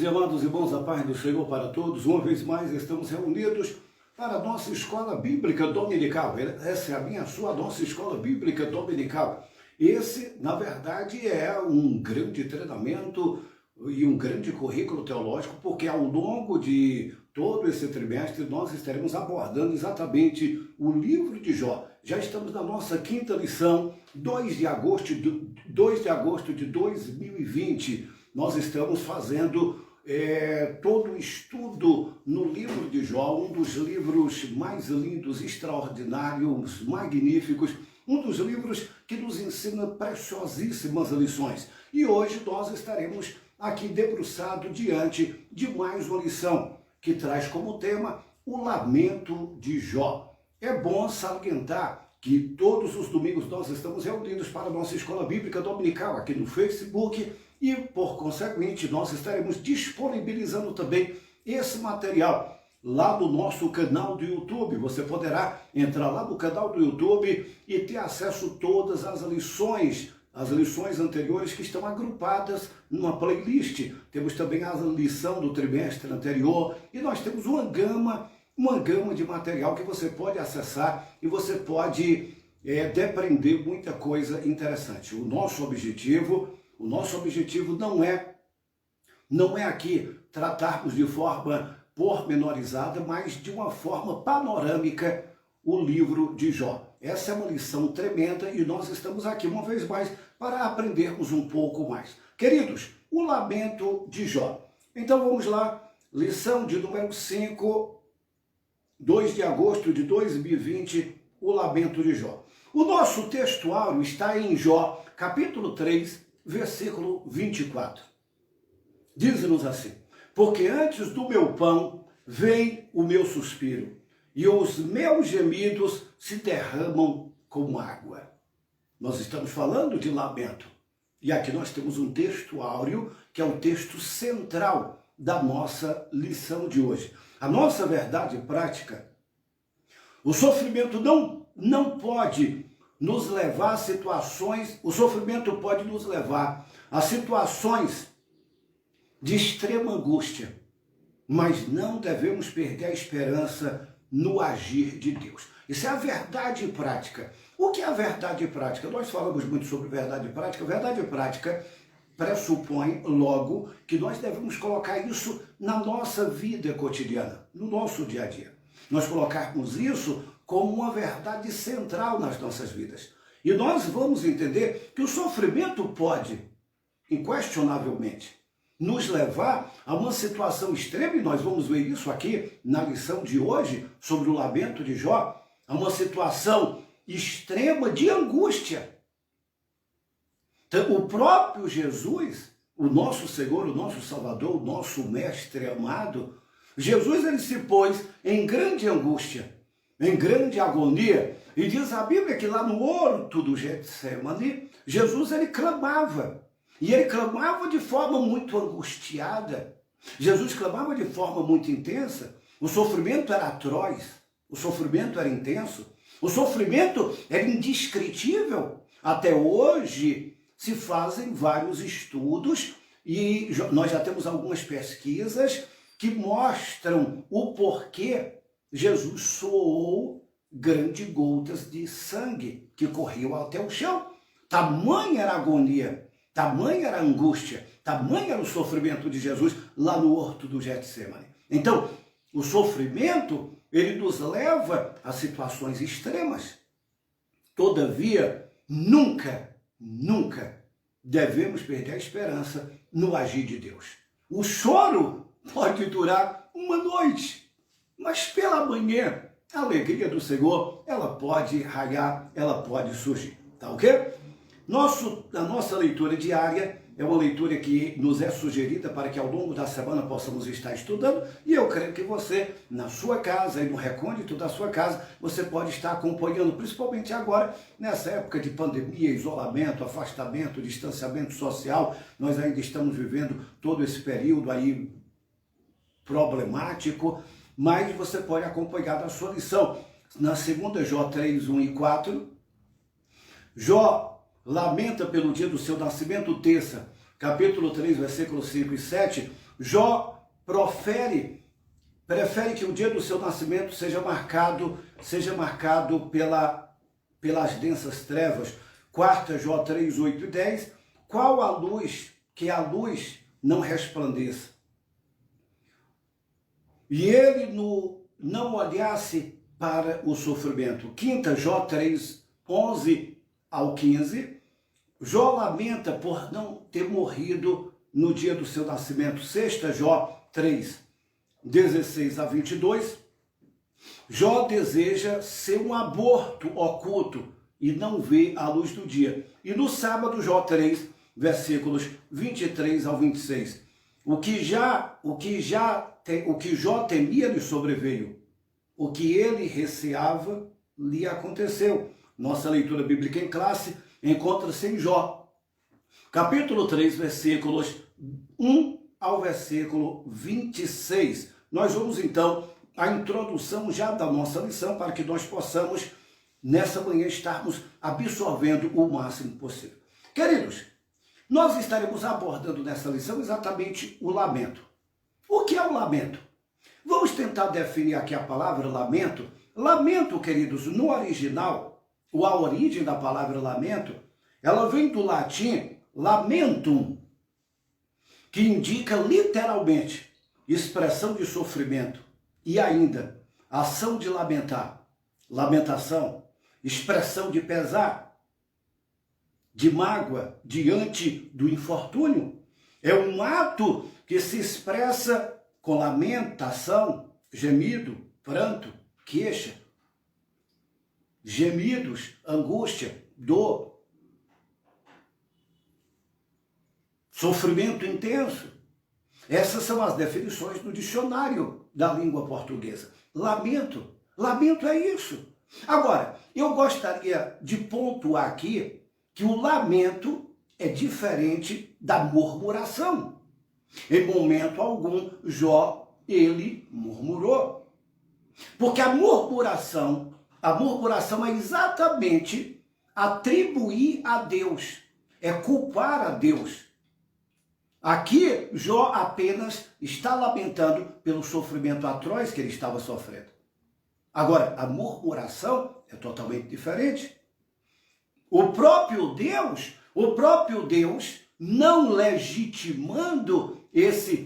e amados irmãos, a paz do Senhor para todos. Uma vez mais estamos reunidos para a nossa escola bíblica dominical. Essa é a minha, a sua, nossa escola bíblica dominical. Esse, na verdade, é um grande treinamento e um grande currículo teológico, porque ao longo de todo esse trimestre nós estaremos abordando exatamente o livro de Jó. Já estamos na nossa quinta lição, 2 de agosto de 2020. Nós estamos fazendo todo o estudo no livro de Jó, um dos livros mais lindos, extraordinários, magníficos, um dos livros que nos ensina preciosíssimas lições. E hoje nós estaremos aqui debruçados diante de mais uma lição, que traz como tema o lamento de Jó. É bom salientar que todos os domingos nós estamos reunidos para a nossa escola bíblica dominical aqui no Facebook e, por consequente, nós estaremos disponibilizando também esse material lá no nosso canal do YouTube. Você poderá entrar lá no canal do YouTube e ter acesso a todas as lições anteriores que estão agrupadas numa playlist. Temos também a lição do trimestre anterior e nós temos uma gama de material que você pode acessar e você pode depreender muita coisa interessante. O nosso objetivo não é aqui tratarmos de forma pormenorizada, mas de uma forma panorâmica o livro de Jó. Essa é uma lição tremenda e nós estamos aqui uma vez mais para aprendermos um pouco mais. Queridos, o lamento de Jó. Então vamos lá, lição de número 5, 2 de agosto de 2020, o lamento de Jó. O nosso textuário está em Jó, capítulo 3, versículo 24. Diz-nos assim: porque antes do meu pão vem o meu suspiro, e os meus gemidos se derramam como água. Nós estamos falando de lamento. E aqui nós temos um textuário que é o texto central da nossa lição de hoje. A nossa verdade prática, o sofrimento não pode nos levar a situações, o sofrimento pode nos levar a situações de extrema angústia, mas não devemos perder a esperança no agir de Deus. Isso é a verdade prática. O que é a verdade prática? Nós falamos muito sobre verdade prática. Verdade prática pressupõe, logo, que nós devemos colocar isso na nossa vida cotidiana, no nosso dia a dia. Nós colocarmos isso como uma verdade central nas nossas vidas. E nós vamos entender que o sofrimento pode, inquestionavelmente, nos levar a uma situação extrema, e nós vamos ver isso aqui na lição de hoje, sobre o lamento de Jó, a uma situação extrema de angústia. Então, o próprio Jesus, o nosso Senhor, o nosso Salvador, o nosso Mestre amado, Jesus ele se pôs em grande angústia, em grande agonia, e diz a Bíblia que lá no horto do Getsemane, Jesus ele clamava. E ele clamava de forma muito angustiada. Jesus clamava de forma muito intensa. O sofrimento era atroz. O sofrimento era intenso. O sofrimento era indescritível. Até hoje se fazem vários estudos e nós já temos algumas pesquisas que mostram o porquê Jesus suou grandes gotas de sangue que corriam até o chão. Tamanha era a agonia. Tamanha era a angústia, tamanho era o sofrimento de Jesus lá no horto do Getsemane. Então, o sofrimento, ele nos leva a situações extremas. Todavia, nunca devemos perder a esperança no agir de Deus. O choro pode durar uma noite, mas pela manhã, a alegria do Senhor, ela pode raiar, ela pode surgir. Tá ok? A nossa leitura diária é uma leitura que nos é sugerida para que ao longo da semana possamos estar estudando, e eu creio que você, na sua casa e no recôndito da sua casa, você pode estar acompanhando, principalmente agora, nessa época de pandemia, isolamento, afastamento, distanciamento social. Nós ainda estamos vivendo todo esse período aí problemático, mas você pode acompanhar da sua lição. Na segunda Jó 3, 1 e 4, Jó lamenta pelo dia do seu nascimento, terça, capítulo 3, versículos 5 e 7, Jó prefere que o dia do seu nascimento seja marcado pelas densas trevas. 4 Jó 3, 8 e 10. Qual a luz, que a luz não resplandeça? E ele não olhasse para o sofrimento. 5 Jó 3, 11 ao 15. Jó lamenta por não ter morrido no dia do seu nascimento. 6 Jó 3, 16 a 22. Jó deseja ser um aborto oculto e não vê a luz do dia. E no sábado, Jó 3, versículos 23 ao 26. O que Jó temia lhe sobreveio. O que ele receava lhe aconteceu. Nossa leitura bíblica em classe encontra-se em Jó, capítulo 3, versículos 1 ao versículo 26. Nós vamos então à introdução já da nossa lição para que nós possamos, nessa manhã, estarmos absorvendo o máximo possível. Queridos, nós estaremos abordando nessa lição exatamente o lamento. O que é o lamento? Vamos tentar definir aqui a palavra lamento. Lamento, queridos, no original, ou a origem da palavra lamento, ela vem do latim lamentum, que indica literalmente expressão de sofrimento e ainda ação de lamentar, lamentação, expressão de pesar, de mágoa diante do infortúnio. É um ato que se expressa com lamentação, gemido, pranto, queixa, gemidos, angústia, dor, sofrimento intenso. Essas são as definições do dicionário da língua portuguesa. Lamento. Lamento é isso. Agora, eu gostaria de pontuar aqui que o lamento é diferente da murmuração. Em momento algum, Jó, ele murmurou. Porque a murmuração é exatamente atribuir a Deus, é culpar a Deus. Aqui, Jó apenas está lamentando pelo sofrimento atroz que ele estava sofrendo. Agora, a murmuração é totalmente diferente. O próprio Deus não legitimando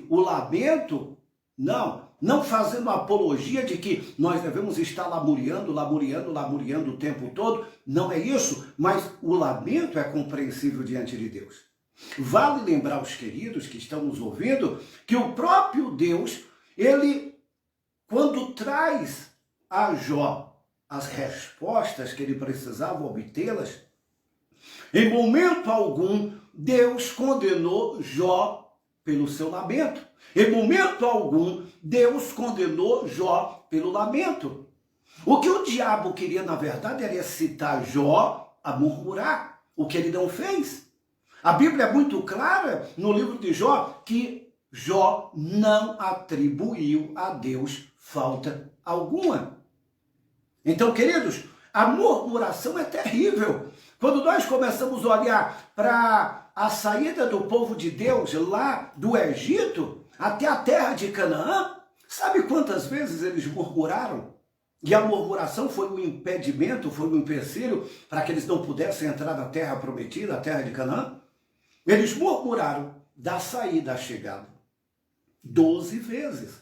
o lamento, não fazendo apologia de que nós devemos estar lamuriando o tempo todo. Não é isso, mas o lamento é compreensível diante de Deus. Vale lembrar os queridos que estão nos ouvindo que o próprio Deus, ele, quando traz a Jó as respostas que ele precisava obtê-las, em momento algum, Deus condenou Jó pelo seu lamento. Em momento algum, Deus condenou Jó pelo lamento. O que o diabo queria, na verdade, era excitar Jó a murmurar, o que ele não fez. A Bíblia é muito clara no livro de Jó que Jó não atribuiu a Deus falta alguma. Então, queridos, a murmuração é terrível. Quando nós começamos a olhar para a saída do povo de Deus lá do Egito até a terra de Canaã, sabe quantas vezes eles murmuraram? E a murmuração foi um impedimento, foi um empecilho para que eles não pudessem entrar na terra prometida, a terra de Canaã. Eles murmuraram da saída à chegada 12 vezes.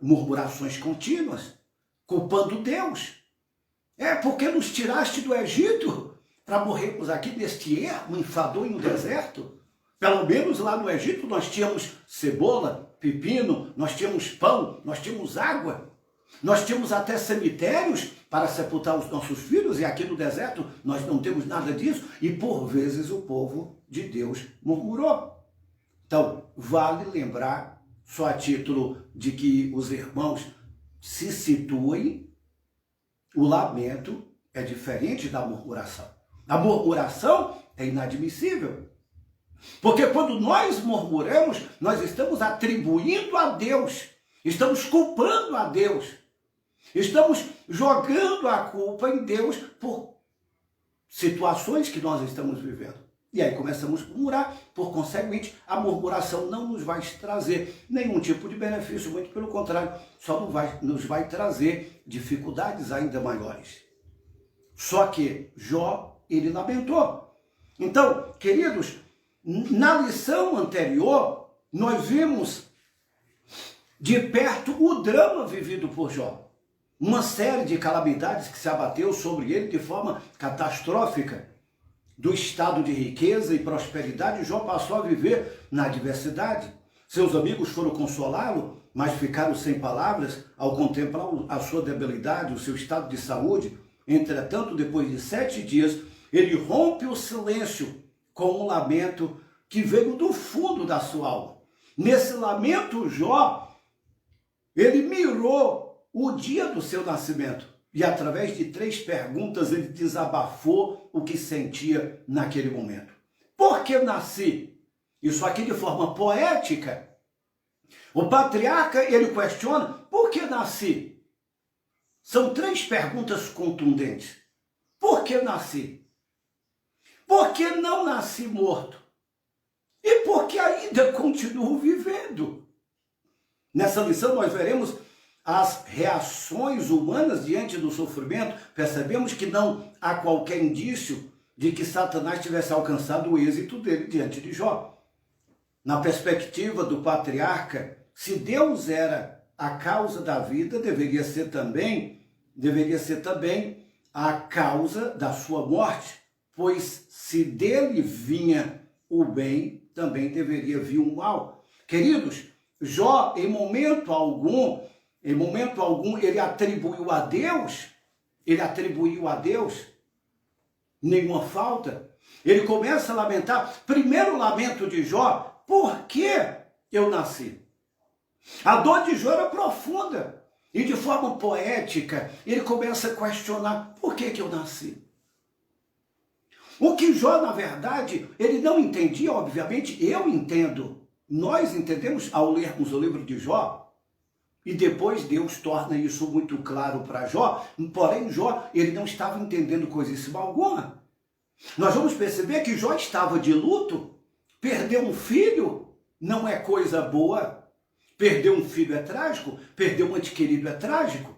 Murmurações contínuas, culpando Deus. Porque nos tiraste do Egito para morrermos aqui neste ermo enfadonho deserto? Pelo menos lá no Egito nós tínhamos cebola, pepino, nós tínhamos pão, nós tínhamos água. Nós tínhamos até cemitérios para sepultar os nossos filhos, e aqui no deserto nós não temos nada disso, e por vezes o povo de Deus murmurou. Então, vale lembrar, só a título de que os irmãos se situem, o lamento é diferente da murmuração. A murmuração é inadmissível. Porque quando nós murmuramos, nós estamos atribuindo a Deus, estamos culpando a Deus. Estamos jogando a culpa em Deus por situações que nós estamos vivendo. E aí começamos a murmurar, por conseguinte, a murmuração não nos vai trazer nenhum tipo de benefício, muito pelo contrário, só nos vai trazer dificuldades ainda maiores. Só que Jó, ele lamentou. Então, queridos, na lição anterior, nós vimos de perto o drama vivido por Jó. Uma série de calamidades que se abateu sobre ele de forma catastrófica. Do estado de riqueza e prosperidade, Jó passou a viver na adversidade. Seus amigos foram consolá-lo, mas ficaram sem palavras ao contemplar a sua debilidade, o seu estado de saúde. Entretanto, depois de 7 dias, ele rompe o silêncio com um lamento que veio do fundo da sua alma. Nesse lamento, Jó, ele mirou o dia do seu nascimento. E através de 3 perguntas ele desabafou o que sentia naquele momento. Por que nasci? Isso aqui de forma poética. O patriarca, ele questiona, por que nasci? São 3 perguntas contundentes. Por que nasci? Por que não nasci morto? E por que ainda continuo vivendo? Nessa lição nós veremos as reações humanas diante do sofrimento. Percebemos que não há qualquer indício de que Satanás tivesse alcançado o êxito dele diante de Jó. Na perspectiva do patriarca, se Deus era a causa da vida, deveria ser também a causa da sua morte, pois se dele vinha o bem, também deveria vir o mal. Queridos, Jó, em momento algum, ele atribuiu a Deus nenhuma falta. Ele começa a lamentar, primeiro lamento de Jó, por que eu nasci? A dor de Jó era profunda, e de forma poética, ele começa a questionar, por que eu nasci? O que Jó, na verdade, ele não entendia, obviamente, eu entendo, nós entendemos ao lermos o livro de Jó, e depois Deus torna isso muito claro para Jó, porém Jó, ele não estava entendendo coisíssima alguma. Nós vamos perceber que Jó estava de luto, perder um filho não é coisa boa, perder um filho é trágico, perder um ente querido é trágico.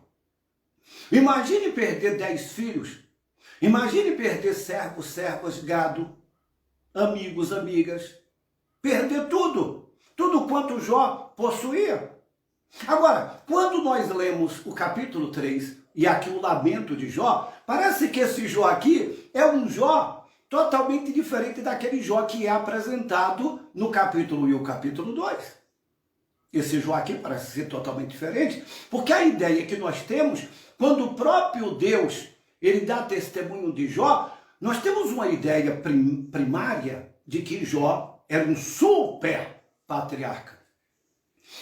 Imagine perder 10 filhos, imagine perder servos, servas, gado, amigos, amigas, perder tudo quanto Jó possuía. Agora, quando nós lemos o capítulo 3 e aqui o lamento de Jó, parece que esse Jó aqui é um Jó totalmente diferente daquele Jó que é apresentado no capítulo 1 e o capítulo 2. Esse Jó aqui parece ser totalmente diferente, porque a ideia que nós temos, quando o próprio Deus ele dá testemunho de Jó, nós temos uma ideia primária de que Jó era um super patriarca.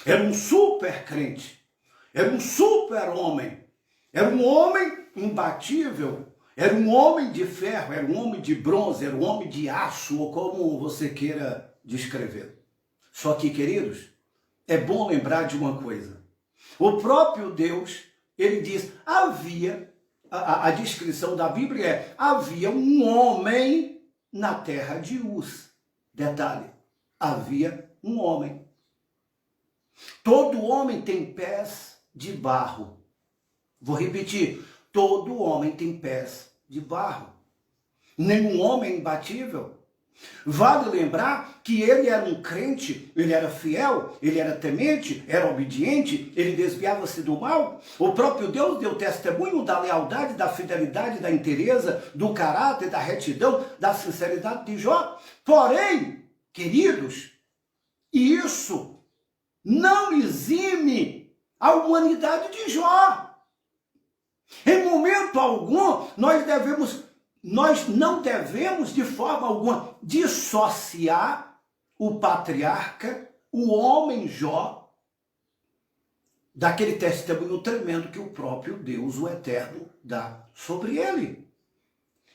Era um super crente, era um super homem, era um homem imbatível, era um homem de ferro, era um homem de bronze, era um homem de aço, ou como você queira descrever. Só que, queridos, é bom lembrar de uma coisa. O próprio Deus, ele diz, a descrição da Bíblia é, havia um homem na terra de Uz. Detalhe, havia um homem. Todo homem tem pés de barro. Vou repetir, todo homem tem pés de barro. Nenhum homem é imbatível. Vale lembrar que ele era um crente, ele era fiel, ele era temente, era obediente, ele desviava-se do mal. O próprio Deus deu testemunho da lealdade, da fidelidade, da inteireza, do caráter, da retidão, da sinceridade de Jó. Porém, queridos, isso não exime a humanidade de Jó. Em momento algum, nós não devemos de forma alguma dissociar o patriarca, o homem Jó, daquele testemunho tremendo que o próprio Deus, o Eterno, dá sobre ele.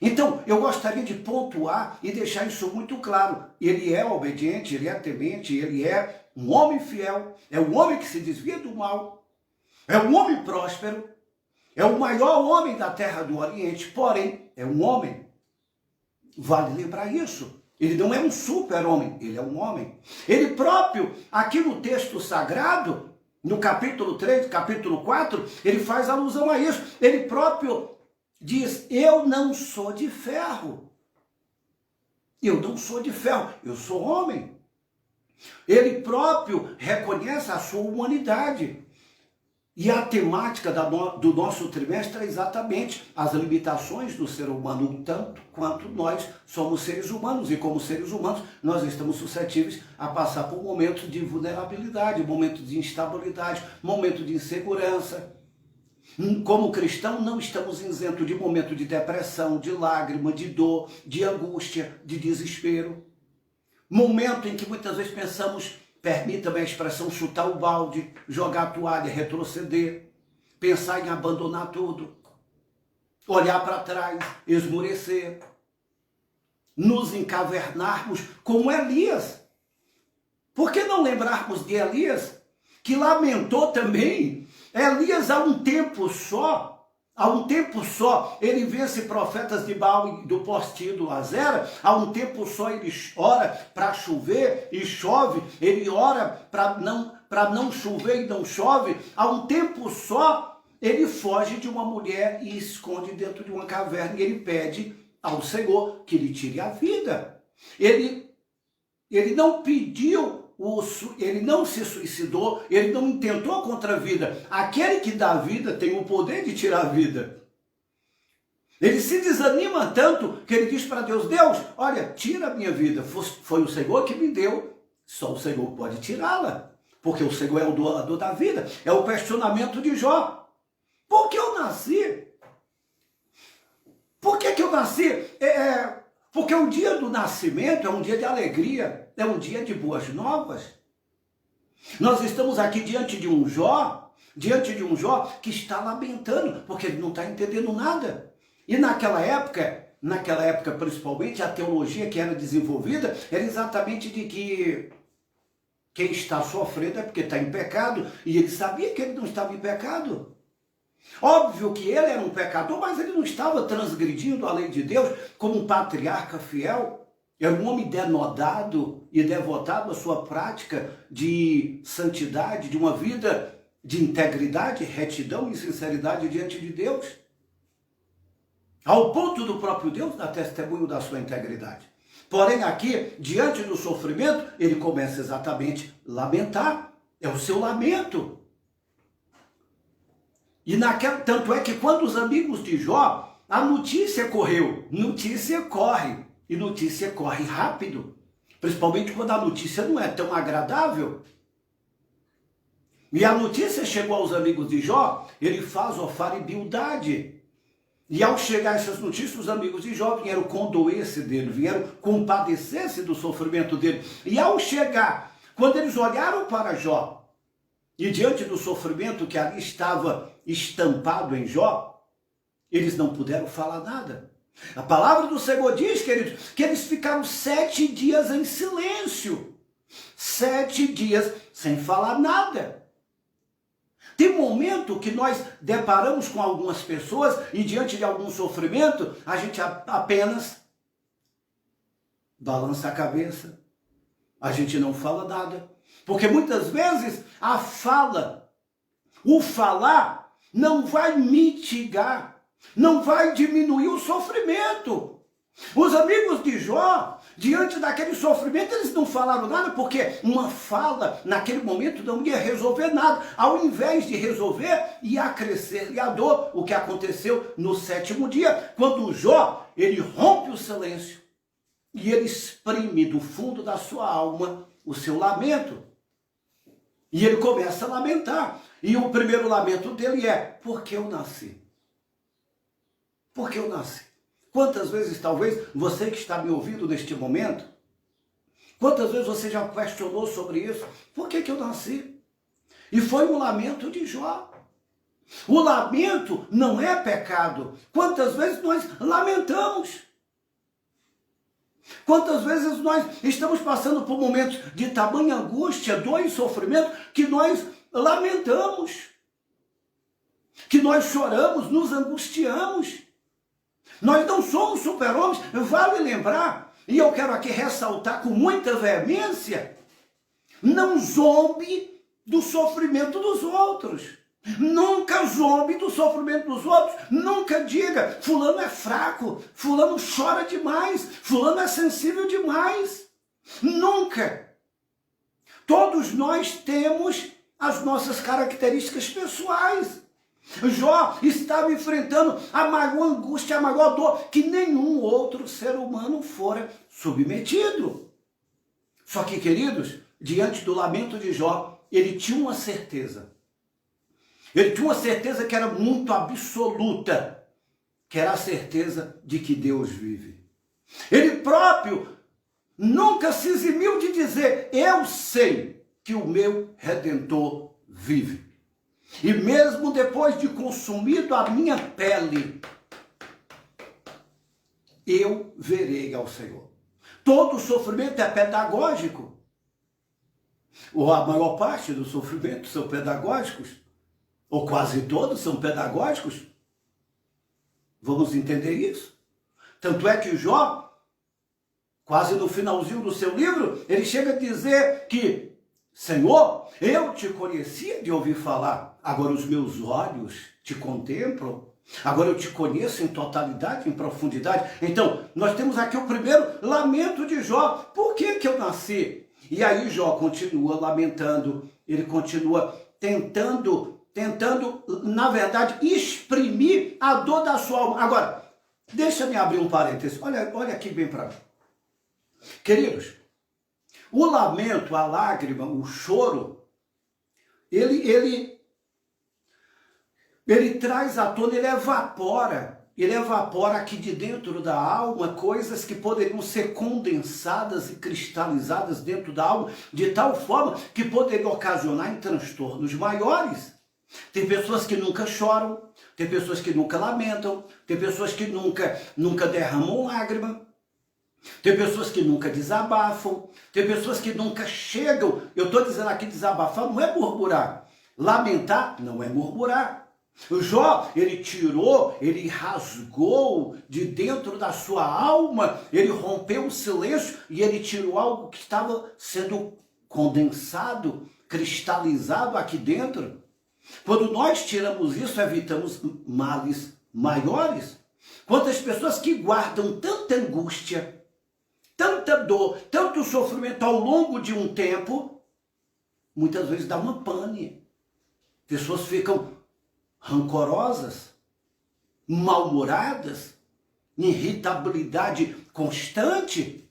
Então, eu gostaria de pontuar e deixar isso muito claro. Ele é obediente, ele é temente, ele é um homem fiel, é um homem que se desvia do mal, é um homem próspero, é o maior homem da terra do Oriente, porém, é um homem. Vale lembrar isso. Ele não é um super-homem, ele é um homem. Ele próprio, aqui no texto sagrado, no capítulo 3, capítulo 4, ele faz alusão a isso. Ele próprio diz, eu não sou de ferro. Eu não sou de ferro, eu sou homem. Ele próprio reconhece a sua humanidade. E a temática do nosso trimestre é exatamente as limitações do ser humano, tanto quanto nós somos seres humanos. E como seres humanos, nós estamos suscetíveis a passar por momentos de vulnerabilidade, momentos de instabilidade, momentos de insegurança. Como cristão, não estamos isentos de momento de depressão, de lágrima, de dor, de angústia, de desespero. Momento em que muitas vezes pensamos, permita-me a expressão, chutar o balde, jogar a toalha, retroceder, pensar em abandonar tudo, olhar para trás, esmorecer, nos encavernarmos como Elias. Por que não lembrarmos de Elias, que lamentou também? Elias, há um tempo só, ele vence profetas de Baal e do postiço Azera. Há um tempo só ele ora para chover e chove. Ele ora para não chover e não chove. Há um tempo só ele foge de uma mulher e esconde dentro de uma caverna. E ele pede ao Senhor que lhe tire a vida. Ele não pediu, ele não se suicidou, ele não intentou contra a vida. Aquele que dá a vida tem o poder de tirar a vida. Ele se desanima tanto que ele diz para Deus, Deus, olha, tira a minha vida. Foi o Senhor que me deu, só o Senhor pode tirá-la. Porque o Senhor é o doador da vida. É o questionamento de Jó. Por que eu nasci? Por que eu nasci? Porque o dia do nascimento é um dia de alegria, é um dia de boas novas. Nós estamos aqui diante de um Jó que está lamentando, porque ele não está entendendo nada. E naquela época principalmente, a teologia que era desenvolvida era exatamente de que quem está sofrendo é porque está em pecado, e ele sabia que ele não estava em pecado. Óbvio que ele era um pecador, mas ele não estava transgredindo a lei de Deus como um patriarca fiel. Era um homem denodado e devotado à sua prática de santidade, de uma vida de integridade, retidão e sinceridade diante de Deus. Ao ponto do próprio Deus dar testemunho da sua integridade. Porém aqui, diante do sofrimento, ele começa exatamente a lamentar. É o seu lamento. E tanto é que quando os amigos de Jó, a notícia correu, notícia corre, e notícia corre rápido, principalmente quando a notícia não é tão agradável. E a notícia chegou aos amigos de Jó, ele faz Ofar e Bildade. E ao chegar essas notícias, os amigos de Jó vieram condoer-se dele, vieram compadecer-se do sofrimento dele. E ao chegar, quando eles olharam para Jó, e diante do sofrimento que ali estava estampado em Jó, eles não puderam falar nada. A palavra do Senhor diz, queridos, que eles ficaram 7 dias em silêncio. 7 dias sem falar nada. Tem momento que nós deparamos com algumas pessoas e diante de algum sofrimento, a gente apenas balança a cabeça. A gente não fala nada. Porque muitas vezes o falar não vai mitigar, não vai diminuir o sofrimento. Os amigos de Jó, diante daquele sofrimento, eles não falaram nada, porque uma fala, naquele momento, não ia resolver nada. Ao invés de resolver, ia crescer a dor, o que aconteceu no 7º dia, quando Jó, ele rompe o silêncio, e ele exprime do fundo da sua alma o seu lamento. E ele começa a lamentar. E o primeiro lamento dele é, por que eu nasci? Por que eu nasci? Quantas vezes, talvez, você que está me ouvindo neste momento, quantas vezes você já questionou sobre isso? Por que eu nasci? E foi um lamento de Jó. O lamento não é pecado. Quantas vezes nós lamentamos? Quantas vezes nós estamos passando por momentos de tamanha angústia, dor e sofrimento, que nós lamentamos, que nós choramos, nos angustiamos. Nós não somos super-homens. Vale lembrar e eu quero aqui ressaltar com muita veemência, não zombe do sofrimento dos outros. Nunca zombe do sofrimento dos outros. Nunca diga, fulano é fraco, fulano chora demais, fulano é sensível demais. Nunca. Todos nós temos as nossas características pessoais. Jó estava enfrentando a maior angústia, a maior dor que nenhum outro ser humano fora submetido. Só que, queridos, diante do lamento de Jó, ele tinha uma certeza. Ele tinha uma certeza que era muito absoluta, que era a certeza de que Deus vive. Ele próprio nunca se eximiu de dizer, eu sei que o meu Redentor vive. E mesmo depois de consumido a minha pele, eu verei ao Senhor. Todo sofrimento é pedagógico. Ou a maior parte dos sofrimentos são pedagógicos. Ou quase todos são pedagógicos. Vamos entender isso? Tanto é que Jó, quase no finalzinho do seu livro, ele chega a dizer que, Senhor, eu te conhecia de ouvir falar, agora os meus olhos te contemplam, agora eu te conheço em totalidade, em profundidade. Então, nós temos aqui o primeiro lamento de Jó. Por que que eu nasci? E aí Jó continua lamentando, ele continua tentando, na verdade, exprimir a dor da sua alma. Agora, deixa-me abrir um parênteses. Olha aqui bem para mim. Queridos, o lamento, a lágrima, o choro, ele traz à tona, ele evapora aqui de dentro da alma coisas que poderiam ser condensadas e cristalizadas dentro da alma, de tal forma que poderiam ocasionar em transtornos maiores. Tem pessoas que nunca choram, tem pessoas que nunca lamentam, tem pessoas que nunca derramam lágrima, tem pessoas que nunca desabafam, tem pessoas que nunca chegam. Eu estou dizendo aqui desabafar não é murmurar, lamentar não é murmurar. O Jó, ele rasgou de dentro da sua alma, ele rompeu o silêncio e ele tirou algo que estava sendo condensado, cristalizado aqui dentro. Quando nós tiramos isso, evitamos males maiores. Quantas pessoas que guardam tanta angústia, tanta dor, tanto sofrimento ao longo de um tempo, muitas vezes dá uma pane. Pessoas ficam rancorosas, mal-humoradas, irritabilidade constante.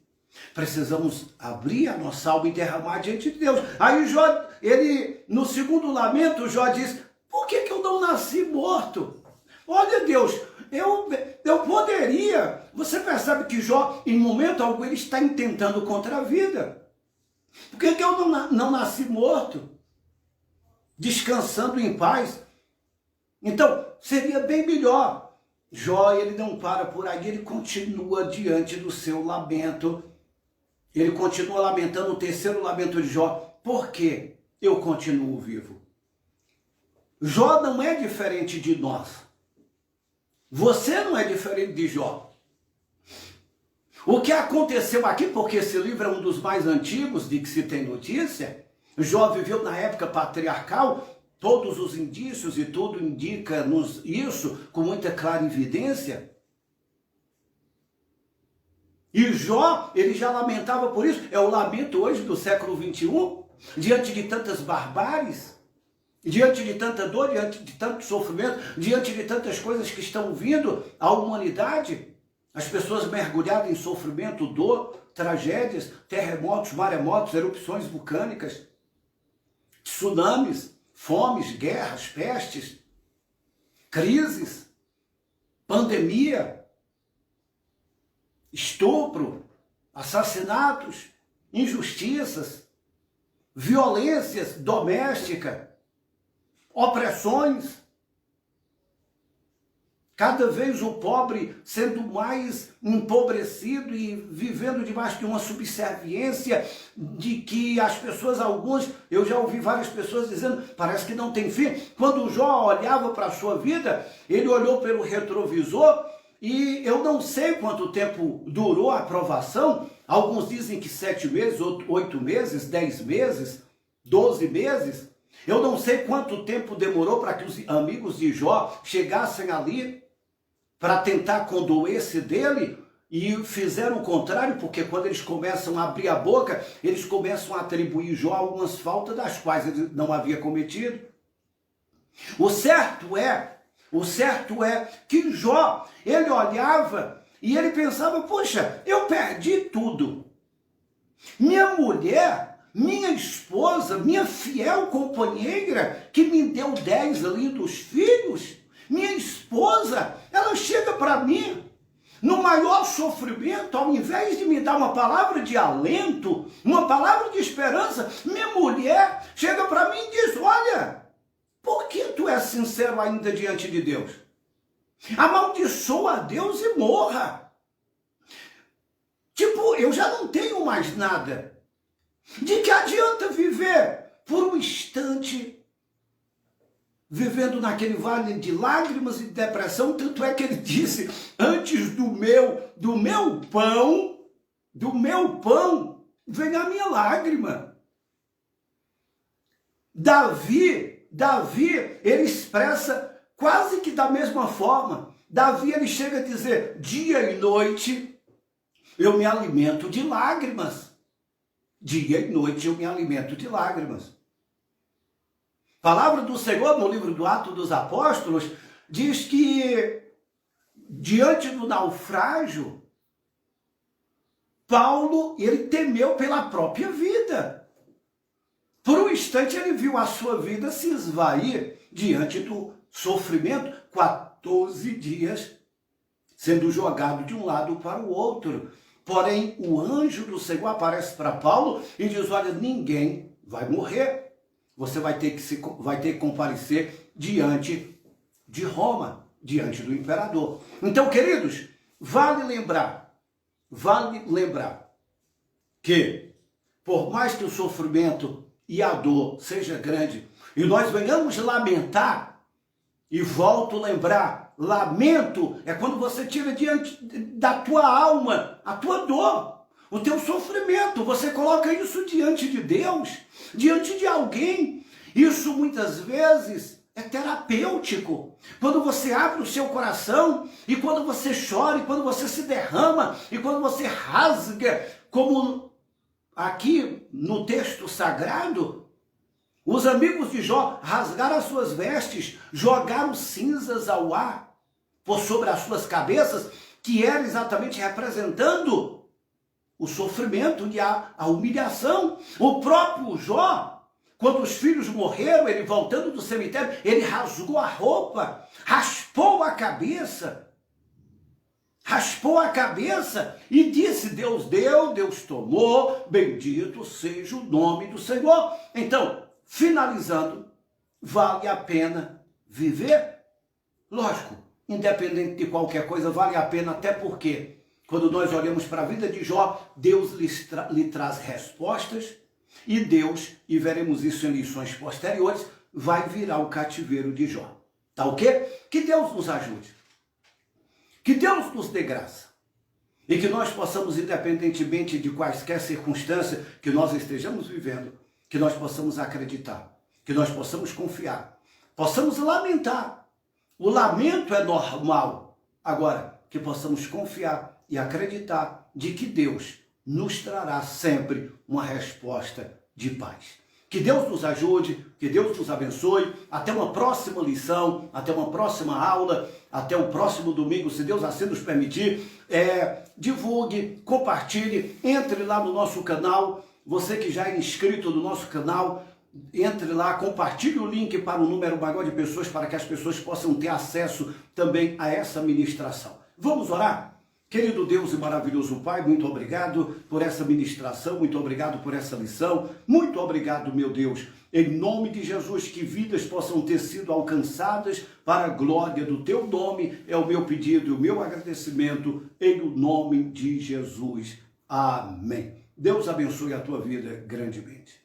Precisamos abrir a nossa alma e derramar diante de Deus. Aí Jó, no segundo lamento, Jó diz, por que eu não nasci morto? Olha Deus, eu poderia. Você percebe que Jó, em momento algum, ele está intentando contra a vida. Por que eu não nasci morto? Descansando em paz. Então, seria bem melhor. Jó, ele não para por aí, ele continua diante do seu lamento. Ele continua lamentando o terceiro lamento de Jó. Por que eu continuo vivo? Jó não é diferente de nós. Você não é diferente de Jó. O que aconteceu aqui, porque esse livro é um dos mais antigos de que se tem notícia, Jó viveu na época patriarcal, todos os indícios e tudo indica-nos isso com muita clarividência. E Jó, ele já lamentava por isso. É o lamento hoje do século 21, diante de tantas barbáries, diante de tanta dor, diante de tanto sofrimento, diante de tantas coisas que estão vindo à humanidade. As pessoas mergulhadas em sofrimento, dor, tragédias, terremotos, maremotos, erupções vulcânicas, tsunamis, fomes, guerras, pestes, crises, pandemia, estupro, assassinatos, injustiças, violências domésticas, opressões. Cada vez o pobre sendo mais empobrecido e vivendo debaixo de uma subserviência de que as pessoas, alguns, eu já ouvi várias pessoas dizendo, parece que não tem fim. Quando Jó olhava para a sua vida, ele olhou pelo retrovisor E eu não sei quanto tempo durou a aprovação. Alguns dizem que 7 meses, 8 meses, 10 meses, 12 meses. Eu não sei quanto tempo demorou para que os amigos de Jó chegassem ali para tentar condoer-se dele, e fizeram o contrário, porque quando eles começam a abrir a boca, eles começam a atribuir Jó algumas faltas das quais ele não havia cometido. O certo é que Jó, ele olhava e ele pensava, poxa, eu perdi tudo. Minha mulher, minha esposa, minha fiel companheira, que me deu 10 lindos filhos, minha esposa, ela chega para mim no maior sofrimento, ao invés de me dar uma palavra de alento, uma palavra de esperança, minha mulher chega para mim e diz, olha, por que tu és sincero ainda diante de Deus? Amaldiçoa a Deus e morra. Tipo, eu já não tenho mais nada. De que adianta viver por um instante vivendo naquele vale de lágrimas e depressão? Tanto é que ele disse, antes do meu pão, vem a minha lágrima. Davi, ele expressa quase que da mesma forma. Davi, ele chega a dizer, dia e noite eu me alimento de lágrimas. Dia e noite eu me alimento de lágrimas. A palavra do Senhor, no livro do Atos dos Apóstolos, diz que, diante do naufrágio, Paulo, ele temeu pela própria vida. Por um instante, ele viu a sua vida se esvair diante do sofrimento, 14 dias sendo jogado de um lado para o outro. Porém, o anjo do Senhor aparece para Paulo e diz, olha, ninguém vai morrer. Você vai ter que comparecer diante de Roma, diante do imperador. Então, queridos, vale lembrar que, por mais que o sofrimento e a dor seja grande, e nós venhamos lamentar, e volto a lembrar, lamento é quando você tira diante da tua alma a tua dor, o teu sofrimento, você coloca isso diante de Deus, diante de alguém. Isso muitas vezes é terapêutico. Quando você abre o seu coração, e quando você chora, e quando você se derrama, e quando você rasga, como aqui no texto sagrado, os amigos de Jó rasgaram as suas vestes, jogaram cinzas ao ar por sobre as suas cabeças, que era exatamente representando o sofrimento e a humilhação. O próprio Jó, quando os filhos morreram, ele voltando do cemitério, ele rasgou a roupa, raspou a cabeça e disse, Deus deu, Deus tomou, bendito seja o nome do Senhor. Então, finalizando, vale a pena viver? Lógico, independente de qualquer coisa, vale a pena, até porque quando nós olhamos para a vida de Jó, Deus lhe traz respostas, e Deus, e veremos isso em lições posteriores, vai virar o cativeiro de Jó. Tá ok? Que Deus nos ajude. Que Deus nos dê graça. E que nós possamos, independentemente de quaisquer circunstâncias que nós estejamos vivendo, que nós possamos acreditar, que nós possamos confiar, possamos lamentar. O lamento é normal. Agora, que possamos confiar e acreditar de que Deus nos trará sempre uma resposta de paz. Que Deus nos ajude, que Deus nos abençoe. Até uma próxima lição, até uma próxima aula, até o próximo domingo, se Deus assim nos permitir. Divulgue, compartilhe, entre lá no nosso canal. Você que já é inscrito no nosso canal, entre lá, compartilhe o link para um número maior de pessoas, para que as pessoas possam ter acesso também a essa ministração. Vamos orar? Querido Deus e maravilhoso Pai, muito obrigado por essa ministração, muito obrigado por essa lição, muito obrigado, meu Deus, em nome de Jesus, que vidas possam ter sido alcançadas para a glória do Teu nome, é o meu pedido e o meu agradecimento, em o nome de Jesus. Amém. Deus abençoe a tua vida grandemente.